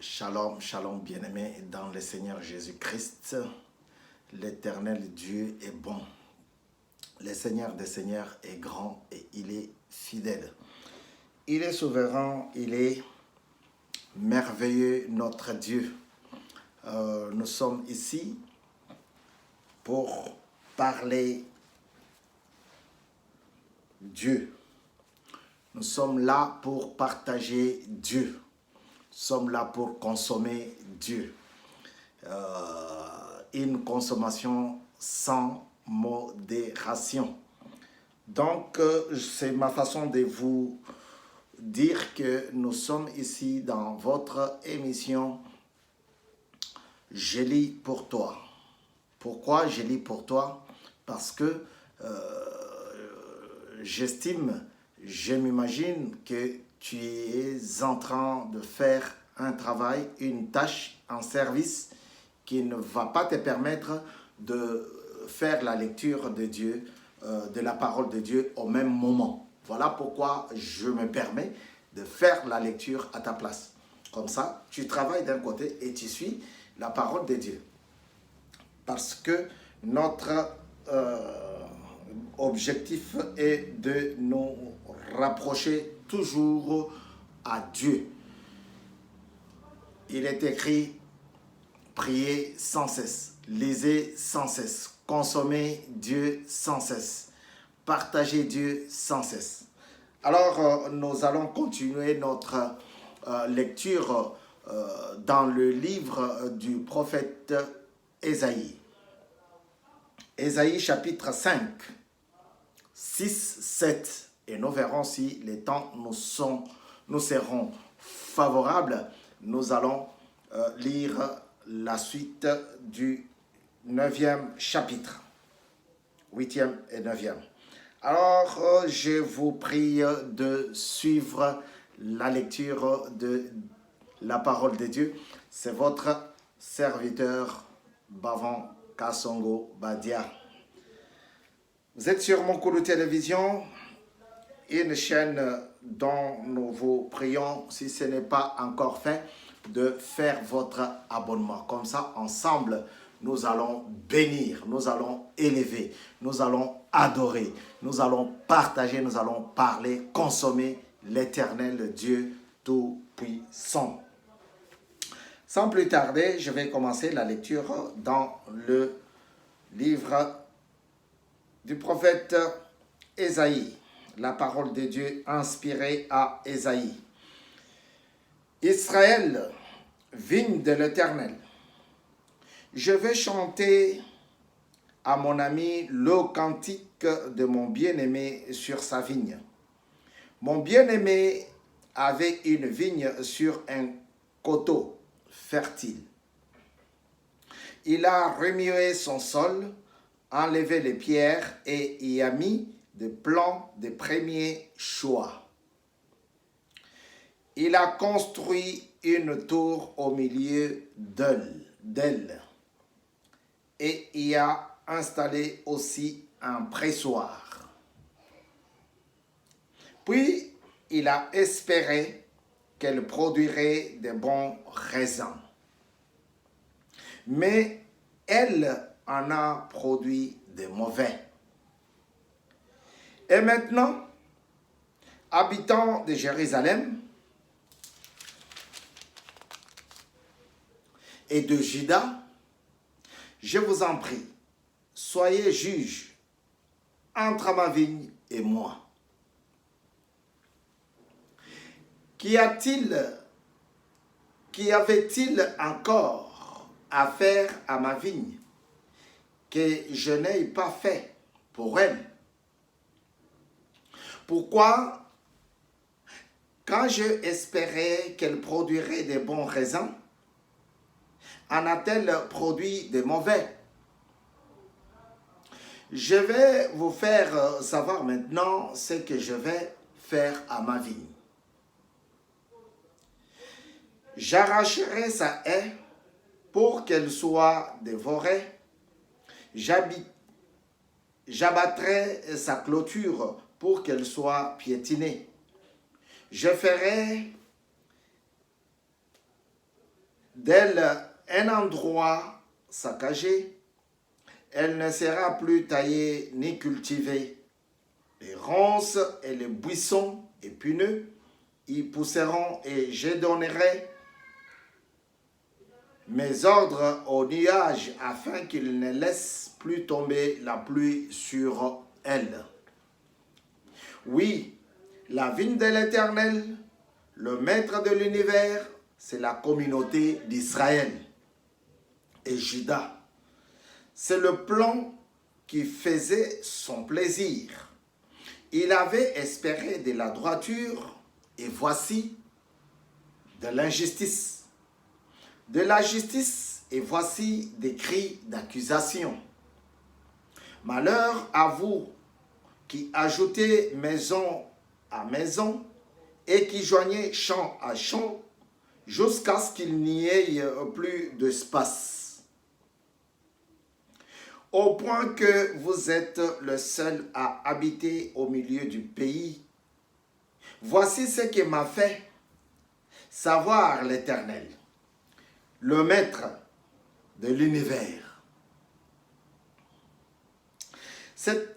Shalom, shalom bien-aimés dans le Seigneur Jésus-Christ. L'Éternel Dieu est bon. Le Seigneur des Seigneurs est grand et il est fidèle. Il est souverain, il est merveilleux, notre Dieu. Nous sommes ici pour parler Dieu. Nous sommes là pour partager Dieu. Nous sommes là pour consommer Dieu. Une consommation sans modération. Donc, c'est ma façon de vous dire que nous sommes ici dans votre émission « Je lis pour toi ». Pourquoi je lis pour toi? Parce que j'estime, je m'imagine que tu es en train de faire un travail, une tâche, un service qui ne va pas te permettre de faire la lecture de Dieu, de la parole de Dieu au même moment. Voilà pourquoi je me permets de faire la lecture à ta place. Comme ça, tu travailles d'un côté et tu suis la parole de Dieu. Parce que notre objectif est de nous rapprocher toujours à Dieu. Il est écrit, priez sans cesse, lisez sans cesse, consommez Dieu sans cesse, partagez Dieu sans cesse. Alors, nous allons continuer notre lecture dans le livre du prophète Ésaïe. Ésaïe chapitre 5, 6, 7. Et nous verrons si les temps nous seront favorables. Nous allons lire la suite du 9e chapitre. 8e et 9e. Alors, je vous prie de suivre la lecture de la parole de Dieu. C'est votre serviteur Bavan Kasongo Badia. Vous êtes sur mon Koulou Télévision, une chaîne dont nous vous prions, si ce n'est pas encore fait, de faire votre abonnement. Comme ça, ensemble, nous allons bénir, nous allons élever, nous allons adorer, nous allons partager, nous allons parler, consommer l'Éternel Dieu Tout-Puissant. Sans plus tarder, je vais commencer la lecture dans le livre du prophète Ésaïe, la parole de Dieu inspirée à Ésaïe. Israël, vigne de l'Éternel. Je vais chanter à mon ami le cantique de mon bien-aimé sur sa vigne. Mon bien-aimé avait une vigne sur un coteau fertile. Il a remué son sol, enlevé les pierres et y a mis des plants de premier choix. Il a construit une tour au milieu d'elle et y a installé aussi un pressoir. Puis, il a espéré qu'elle produirait de bons raisins. Mais elle en a produit de mauvais. Et maintenant, habitants de Jérusalem et de Juda, je vous en prie, soyez juges entre ma vigne et moi. Qu'y avait-il encore à faire à ma vigne que je n'ai pas fait pour elle? Pourquoi, quand je espérais qu'elle produirait de bons raisins, en a-t-elle produit de mauvais? Je vais vous faire savoir maintenant ce que je vais faire à ma vigne. J'arracherai sa haie pour qu'elle soit dévorée. J'abattrai sa clôture pour qu'elle soit piétinée. Je ferai d'elle un endroit saccagé. Elle ne sera plus taillée ni cultivée. Les ronces et les buissons épineux y pousseront et je donnerai mes ordres aux nuages afin qu'ils ne laissent plus tomber la pluie sur elle. Oui, la vigne de l'Éternel, le maître de l'univers, c'est la communauté d'Israël et Juda. C'est le plan qui faisait son plaisir. Il avait espéré de la droiture et voici de l'injustice. De la justice et voici des cris d'accusation. Malheur à vous qui ajoutez maison à maison et qui joignez champ à champ jusqu'à ce qu'il n'y ait plus d'espace. Au point que vous êtes le seul à habiter au milieu du pays. Voici ce que m'a fait savoir l'Éternel, le maître de l'univers.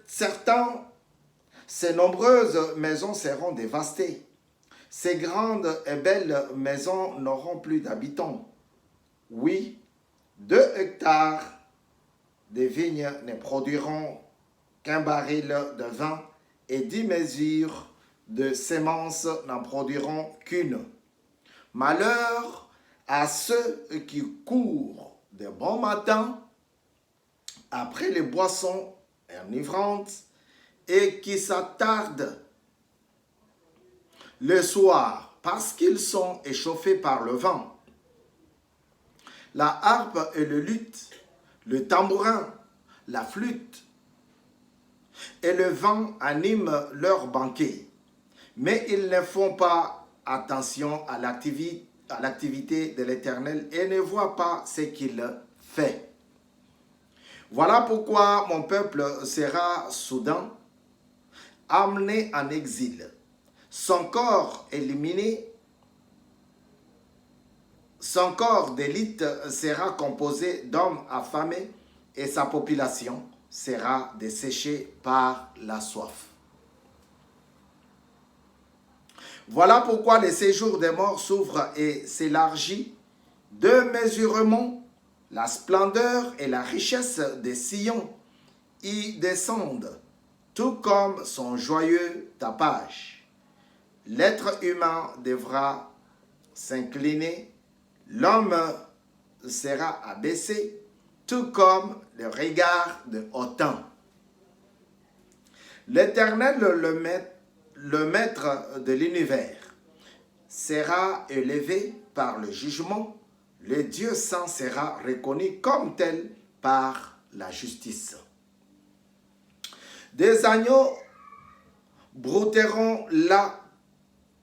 Certains, ces nombreuses maisons seront dévastées. Ces grandes et belles maisons n'auront plus d'habitants. Oui, 2 hectares de vignes ne produiront qu'un baril de vin et 10 mesures de semences n'en produiront qu'une. Malheur à ceux qui courent de bon matin après les boissons enivrantes et qui s'attardent le soir parce qu'ils sont échauffés par le vent. La harpe et le luth, le tambourin, la flûte et le vent animent leur banquet. Mais ils ne font pas attention à l'activité de l'Éternel et ne voient pas ce qu'il fait. Voilà pourquoi mon peuple sera soudain amené en exil. Son corps éliminé, son corps d'élite sera composé d'hommes affamés et sa population sera desséchée par la soif. Voilà pourquoi le séjour des morts s'ouvre et s'élargit démesurément. La splendeur et la richesse des sillons y descendent, tout comme son joyeux tapage. L'être humain devra s'incliner, l'homme sera abaissé, tout comme le regard de hautain. L'Éternel, le maître de l'univers, sera élevé par le jugement. Le Dieu saint sera reconnu comme tel par la justice. Des agneaux brouteront là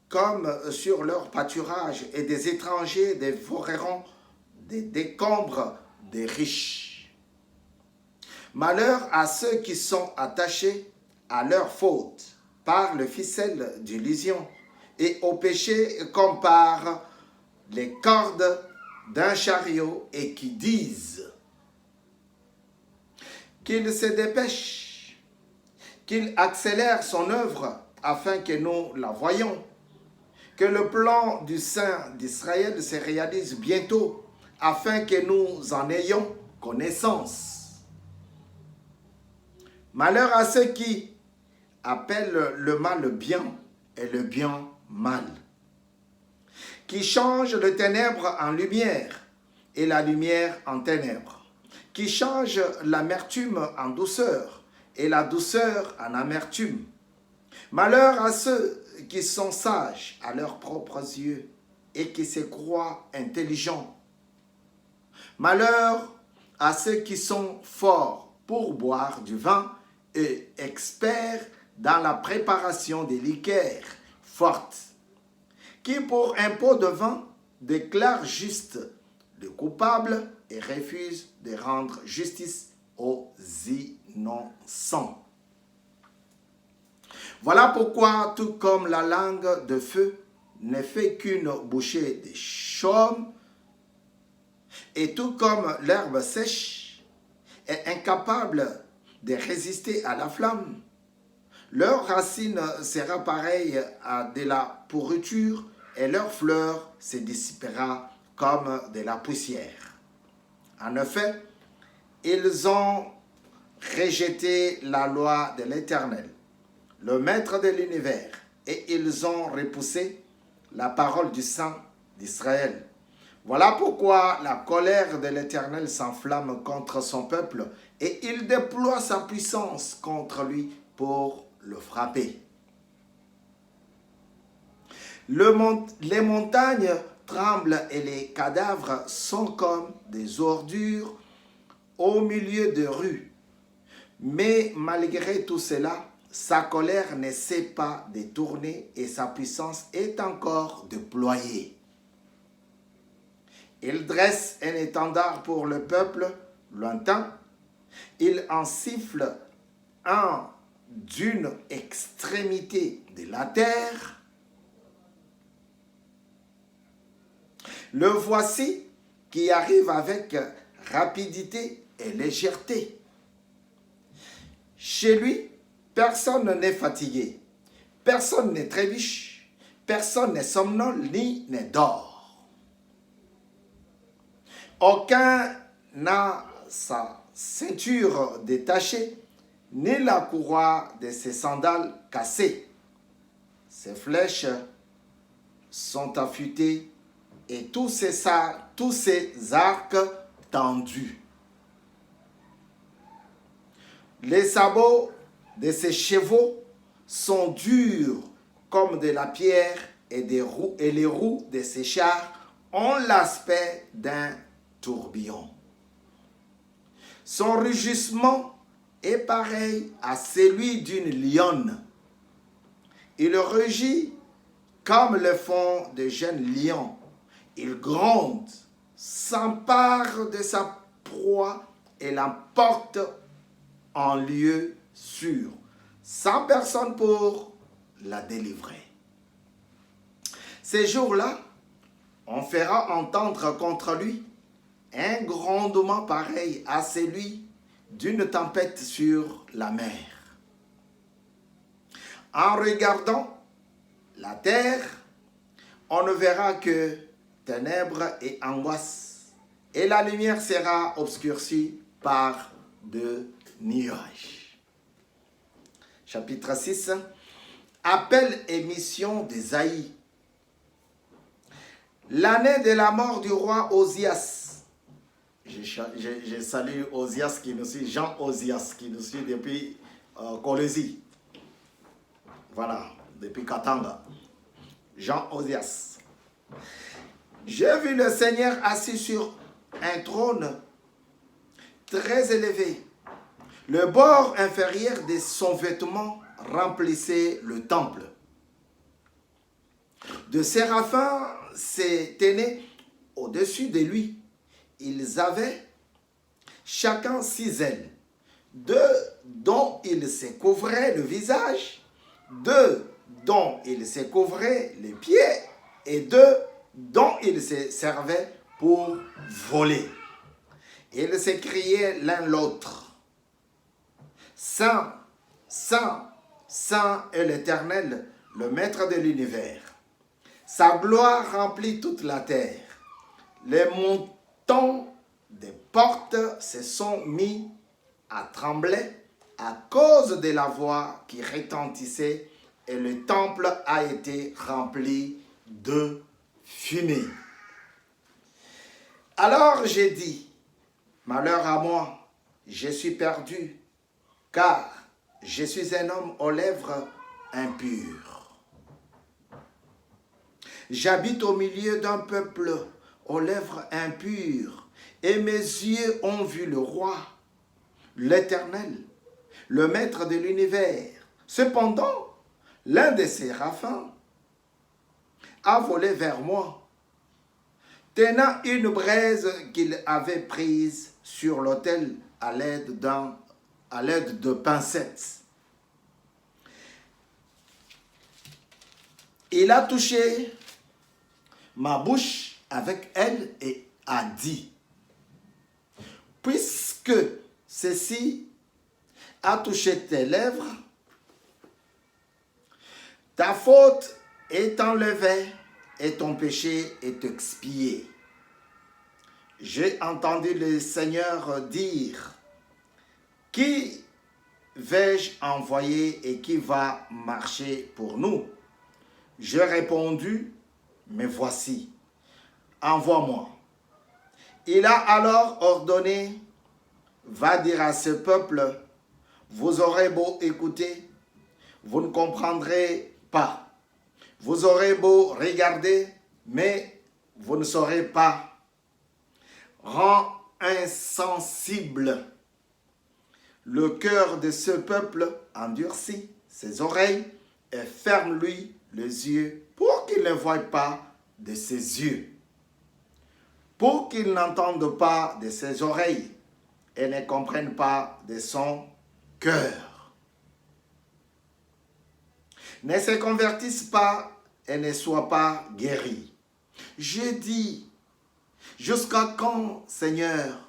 comme sur leur pâturage et des étrangers dévoreront des décombres des riches. Malheur à ceux qui sont attachés à leur faute par le ficelle d'illusion et au péché comme par les cordes d'un chariot et qui disent qu'il se dépêche, qu'il accélère son œuvre afin que nous la voyions, que le plan du Saint d'Israël se réalise bientôt afin que nous en ayons connaissance. Malheur à ceux qui appellent le mal bien et le bien mal, qui changent le ténèbre en lumière et la lumière en ténèbres, qui changent l'amertume en douceur et la douceur en amertume. Malheur à ceux qui sont sages à leurs propres yeux et qui se croient intelligents. Malheur à ceux qui sont forts pour boire du vin et experts dans la préparation des liqueurs fortes, qui pour un pot de vin déclarent juste le coupable et refusent de rendre justice aux innocents. Voilà pourquoi, tout comme la langue de feu ne fait qu'une bouchée de chaume, Et tout comme l'herbe sèche est incapable de résister à la flamme, leur racine sera pareille à de la pourriture et leur fleur se dissipera comme de la poussière. En effet, ils ont rejeté la loi de l'Éternel, le Maître de l'univers, et ils ont repoussé la parole du Saint d'Israël. Voilà pourquoi la colère de l'Éternel s'enflamme contre son peuple et il déploie sa puissance contre lui pour le frapper. Les montagnes tremblent et les cadavres sont comme des ordures au milieu de rues. Mais malgré tout cela, sa colère ne s'est pas détournée et sa puissance est encore déployée. Il dresse un étendard pour le peuple lointain. Il en siffle un d'une extrémité de la terre. Le voici qui arrive avec rapidité et légèreté. Chez lui, personne n'est fatigué, personne n'est trébuche, personne n'est somnole ni ne dort. Aucun n'a sa ceinture détachée, ni la courroie de ses sandales cassée. Ses flèches sont affûtées et tous ses arcs tendus. Les sabots de ses chevaux sont durs comme de la pierre et les roues de ses chars ont l'aspect d'un tourbillon. Son rugissement est pareil à celui d'une lionne. Il rugit comme le font de jeunes lions. Il gronde, s'empare de sa proie et l'emporte en lieu sûr, sans personne pour la délivrer. Ces jours-là, on fera entendre contre lui un grondement pareil à celui d'une tempête sur la mer. En regardant la terre, on ne verra que ténèbres et angoisse, et la lumière sera obscurcie par de nuages. Chapitre 6. Appel et mission d'Ésaïe. L'année de la mort du roi Osias. Je salue Osias qui nous suit, Jean Osias qui nous suit depuis Colosie. Voilà, depuis Katanga. Jean Osias. J'ai vu le Seigneur assis sur un trône très élevé. Le bord inférieur de son vêtement remplissait le temple. De séraphins se tenaient au-dessus de lui. Ils avaient chacun 6 ailes, 2 dont ils se couvraient le visage, 2 dont ils se couvraient les pieds et 2 dont ils se servaient pour voler. Ils s'écriaient l'un l'autre: Saint, Saint, Saint est l'Éternel, le Maître de l'univers. Sa gloire remplit toute la terre. Les montants des portes se sont mis à trembler à cause de la voix qui retentissait et le temple a été rempli de fumée. Alors j'ai dit: malheur à moi, je suis perdu, car je suis un homme aux lèvres impures. J'habite au milieu d'un peuple aux lèvres impures, et mes yeux ont vu le roi, l'Éternel, le Maître de l'univers. Cependant, l'un des séraphins a volé vers moi, tenant une braise qu'il avait prise sur l'autel à l'aide de pincettes. Il a touché ma bouche avec elle et a dit: puisque ceci a touché tes lèvres, ta faute est enlevée et ton péché est expié. J'ai entendu le Seigneur dire, qui vais-je envoyer et qui va marcher pour nous? J'ai répondu, mais voici, envoie-moi. Il a alors ordonné, va dire à ce peuple, vous aurez beau écouter, vous ne comprendrez pas. Vous aurez beau regarder, mais vous ne saurez pas. Rends insensible le cœur de ce peuple, endurci ses oreilles et ferme-lui les yeux pour qu'il ne voie pas de ses yeux, pour qu'il n'entende pas de ses oreilles et ne comprenne pas de son cœur. Ne se convertisse pas et ne soit pas guéri. Je dis, jusqu'à quand, Seigneur?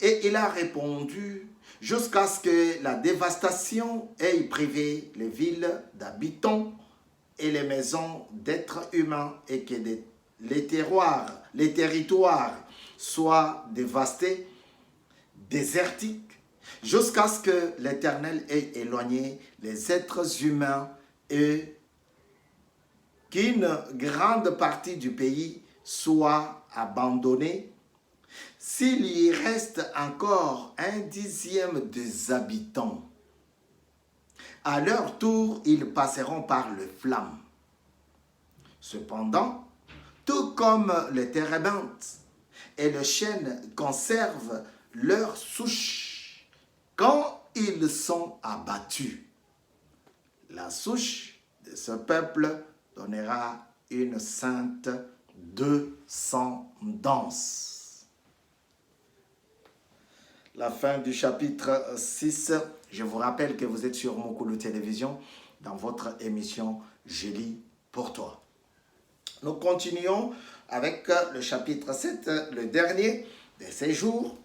Et il a répondu, jusqu'à ce que la dévastation ait privé les villes d'habitants et les maisons d'êtres humains et que les territoires soient dévastés, désertiques, jusqu'à ce que l'Éternel ait éloigné les êtres humains et qu'une grande partie du pays soit abandonnée. S'il y reste encore 1/10 des habitants, à leur tour, ils passeront par les flammes. Cependant, tout comme les térébinthes et le chêne conservent leur souche quand ils sont abattus, la souche de ce peuple donnera une sainte descendance. La fin du chapitre 6. Je vous rappelle que vous êtes sur Mukulu Télévision dans votre émission « Je lis pour toi ». Nous continuons avec le chapitre 7, le dernier de ces jours.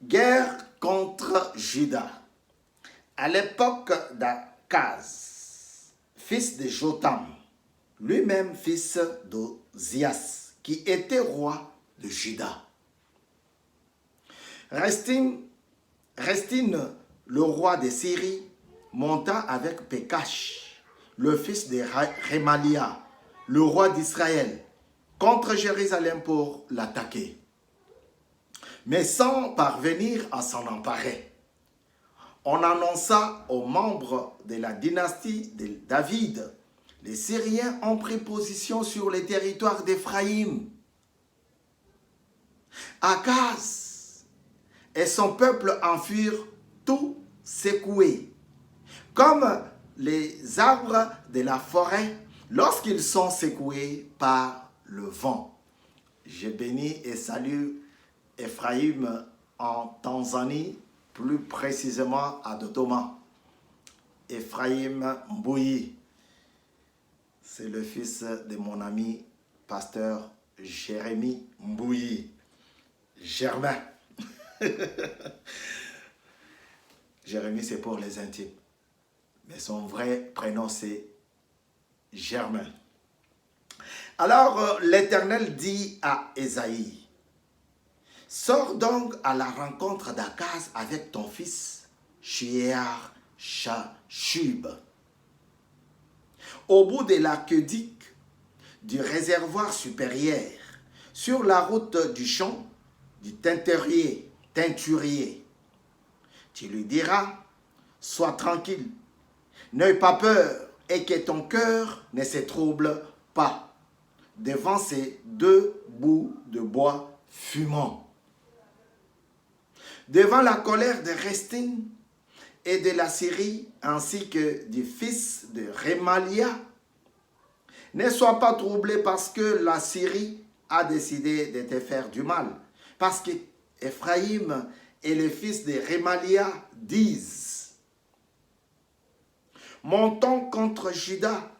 Guerre contre Juda. À l'époque d'Akaz, fils de Jotam, lui-même fils d'Ozias, qui était roi de Juda. Restine, le roi de Syrie, monta avec Pekash, le fils de Rémalia, le roi d'Israël, contre Jérusalem pour l'attaquer, mais sans parvenir à s'en emparer. On annonça aux membres de la dynastie de David, les Syriens ont pris position sur les territoires d'Éphraïm. Akaz et son peuple en furent tout secoués, comme les arbres de la forêt lorsqu'ils sont secoués par le vent. Je bénis et salue Éphraïm en Tanzanie, plus précisément à Dodoma. Éphraïm Mbouyi, c'est le fils de mon ami pasteur Jérémie Mbouyi, Germain. Jérémie, c'est pour les intimes. Mais son vrai prénom, c'est Germain. Alors, l'Éternel dit à Ésaïe, sors donc à la rencontre d'Akaz avec ton fils, Shear-Shashub. Au bout de l'aqueduc du réservoir supérieur, sur la route du champ du teinturier, tu lui diras, sois tranquille, n'aie pas peur et que ton cœur ne se trouble pas devant ces deux bouts de bois fumants. Devant la colère de Restine et de la Syrie ainsi que du fils de Rémalia, ne sois pas troublé parce que la Syrie a décidé de te faire du mal. Parce que Éphraïm et les fils de Rémalia disent, montons contre Juda,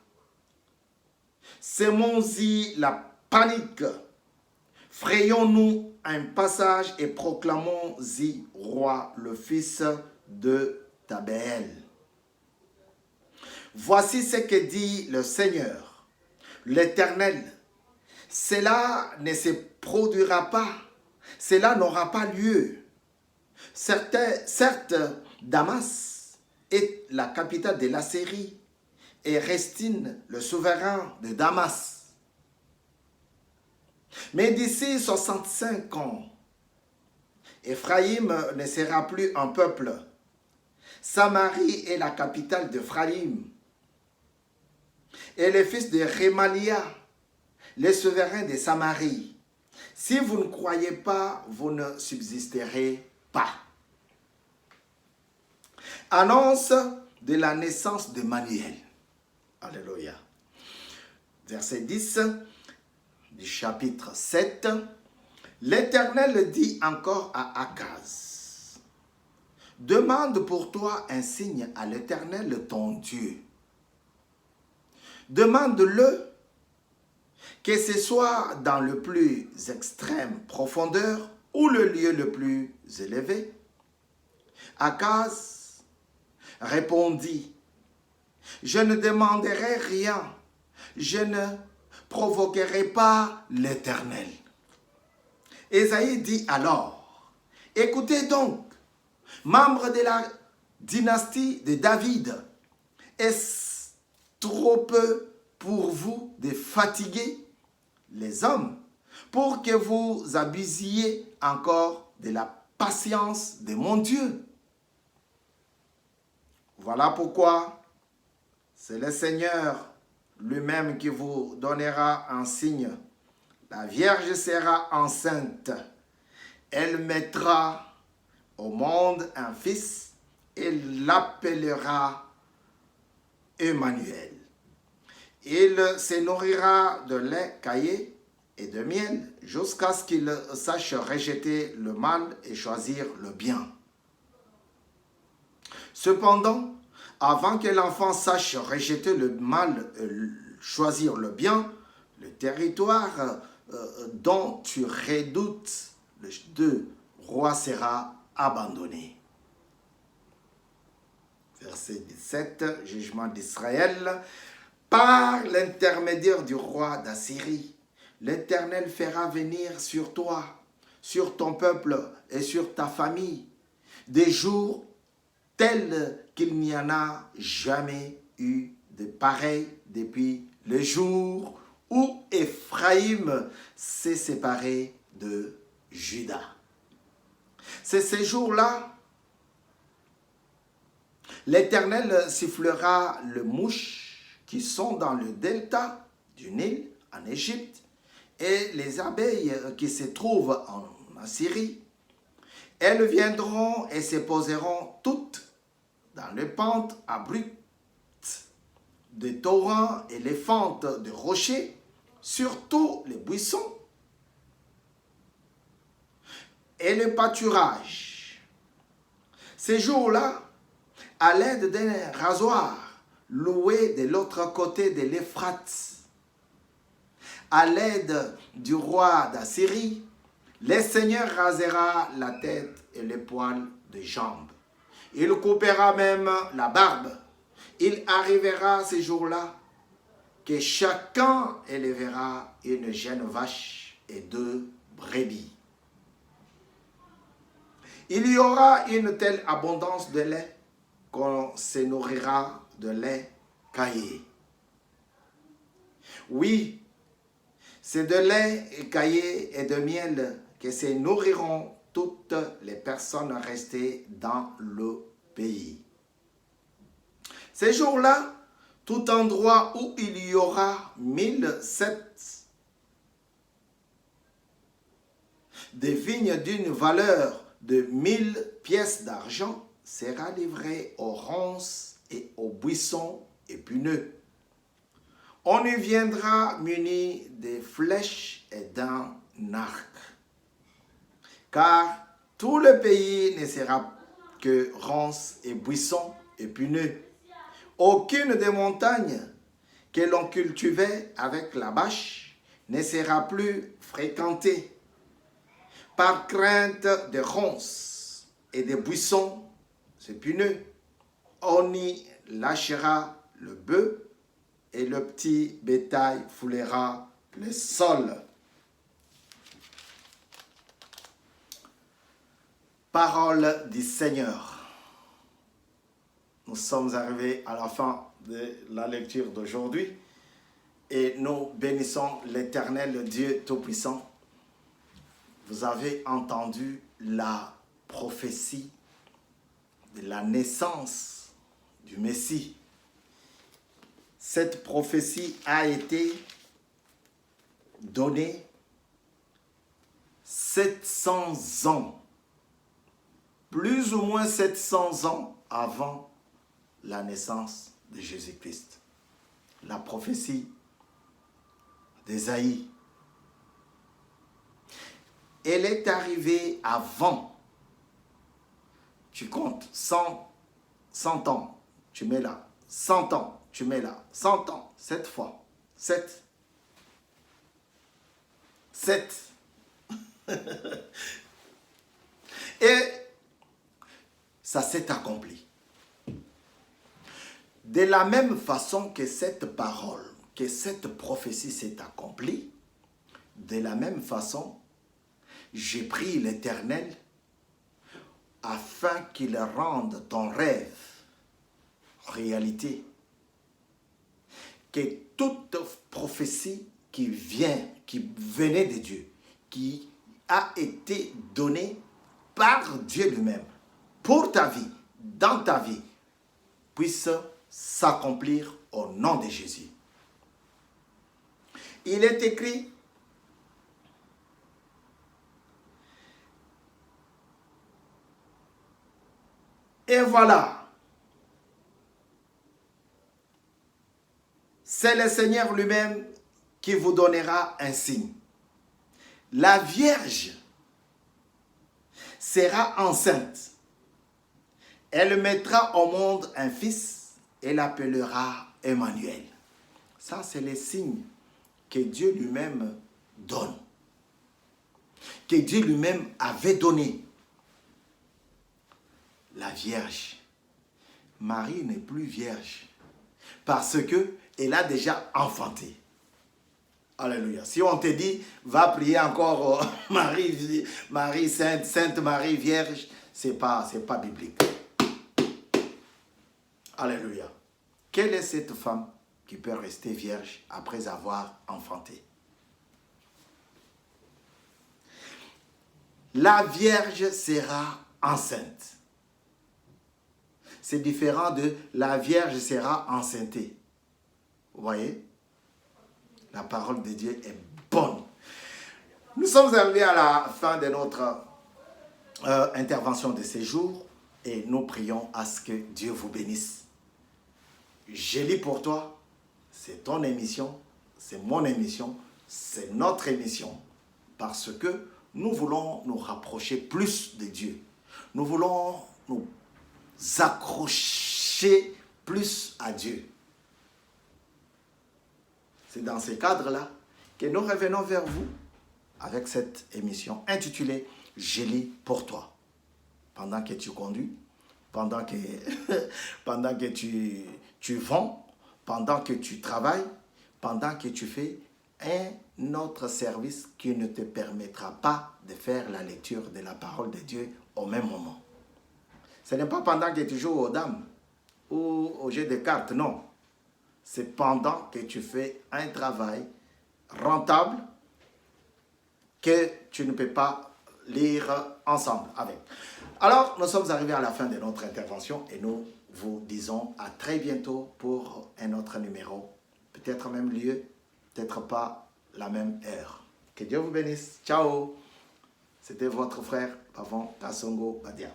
semons-y la panique, Frayons-nous un passage et proclamons-y roi, le fils de Tabéel. Voici ce que dit le Seigneur, l'Éternel. Cela ne se produira pas, cela n'aura pas lieu. Certes, Damas est la capitale de la Syrie et Restine le souverain de Damas. Mais d'ici 65 ans, Éphraïm ne sera plus un peuple. Samarie est la capitale d'Éphraïm. Et les fils de Rémalia, les souverains de Samarie. Si vous ne croyez pas, vous ne subsisterez pas. Annonce de la naissance d'Emmanuel. Alléluia. Verset 10 du chapitre 7. L'Éternel dit encore à Akaz, demande pour toi un signe à l'Éternel ton Dieu. Demande-le, que ce soit dans le plus extrême profondeur ou le lieu le plus élevé. Akaz répondit, je ne demanderai rien, je ne provoquerai pas l'Éternel. Ésaïe dit alors, écoutez donc, membres de la dynastie de David, est-ce trop peu pour vous de fatiguer les hommes, pour que vous abusiez encore de la patience de mon Dieu? Voilà pourquoi c'est le Seigneur lui-même qui vous donnera un signe. La Vierge sera enceinte. Elle mettra au monde un fils et l'appellera Emmanuel. Il se nourrira de lait caillé et de miel jusqu'à ce qu'il sache rejeter le mal et choisir le bien. Cependant, avant que l'enfant sache rejeter le mal et choisir le bien, le territoire dont tu redoutes le deux rois sera abandonné. Verset 17, jugement d'Israël. Par l'intermédiaire du roi d'Assyrie, l'Éternel fera venir sur toi, sur ton peuple et sur ta famille, des jours tels qu'il n'y en a jamais eu de pareil depuis le jour où Éphraïm s'est séparé de Juda. C'est ces jours-là, l'Éternel sifflera le mouche qui sont dans le delta du Nil en Égypte et les abeilles qui se trouvent en Assyrie. Elles viendront et se poseront toutes dans les pentes abruptes des torrents et les fentes de rochers, surtout les buissons et les pâturages. Ces jours-là, à l'aide d'un rasoir loué de l'autre côté de l'Euphrate, à l'aide du roi d'Assyrie, le Seigneur rasera la tête et les poils des jambes. Il coupera même la barbe. Il arrivera ces jours-là que chacun élèvera une jeune vache et 2 brebis. Il y aura une telle abondance de lait qu'on se nourrira de lait caillé. Oui, c'est de lait caillé et de miel que se nourriront toutes les personnes restées dans le pays. Ces jours-là, tout endroit où il y aura 1007 des vignes d'une valeur de 1000 pièces d'argent sera livré aux ronces et aux buissons épineux. On y viendra muni de flèches et d'un arc. Car tout le pays ne sera que ronces et buissons épineux. Aucune des montagnes que l'on cultivait avec la bâche ne sera plus fréquentée. Par crainte des ronces et des buissons épineux, on y lâchera le bœuf et le petit bétail foulera le sol. Parole du Seigneur. Nous sommes arrivés à la fin de la lecture d'aujourd'hui et nous bénissons l'Éternel Dieu Tout-Puissant. Vous avez entendu la prophétie de la naissance du Messie. Cette prophétie a été donnée 700 ans, plus ou moins 700 ans avant la naissance de Jésus-Christ. La prophétie d'Ésaïe. Elle est arrivée avant. Tu comptes 100 ans, tu mets là. 100 ans, tu mets là. 100 ans, 7 fois. 7. 7. Et ça s'est accompli. De la même façon que cette parole, que cette prophétie s'est accomplie, de la même façon, j'ai prié l'Éternel afin qu'il rende ton rêve réalité. Que toute prophétie qui venait de Dieu, qui a été donnée par Dieu lui-même, pour ta vie, dans ta vie, puisse s'accomplir au nom de Jésus. Il est écrit, et voilà, c'est le Seigneur lui-même qui vous donnera un signe. La Vierge sera enceinte. Elle mettra au monde un fils et l'appellera Emmanuel. Ça, c'est le signe que Dieu lui-même donne. Que Dieu lui-même avait donné. La Vierge. Marie n'est plus vierge. Parce qu'elle a déjà enfanté. Alléluia. Si on te dit, va prier encore Marie Sainte, Sainte Marie Vierge, c'est pas biblique. Alléluia. Quelle est cette femme qui peut rester vierge après avoir enfanté? La Vierge sera enceinte. C'est différent de la Vierge sera enceintée. Vous voyez? La parole de Dieu est bonne. Nous sommes arrivés à la fin de notre intervention de ce jour et nous prions à ce que Dieu vous bénisse. Je lis pour toi, c'est ton émission, c'est mon émission, c'est notre émission parce que nous voulons nous rapprocher plus de Dieu. Nous voulons nous accrocher plus à Dieu. C'est dans ce cadre-là que nous revenons vers vous avec cette émission intitulée « Je lis pour toi ». Pendant que tu conduis, pendant que tu vends, pendant que tu travailles, pendant que tu fais un autre service qui ne te permettra pas de faire la lecture de la parole de Dieu au même moment. Ce n'est pas pendant que tu joues aux dames ou au jeu de cartes, non. C'est pendant que tu fais un travail rentable que tu ne peux pas lire ensemble avec. Alors, nous sommes arrivés à la fin de notre intervention et nous vous disons à très bientôt pour un autre numéro. Peut-être même lieu, peut-être pas la même heure. Que Dieu vous bénisse. Ciao. C'était votre frère Pavon Kassongo Badia.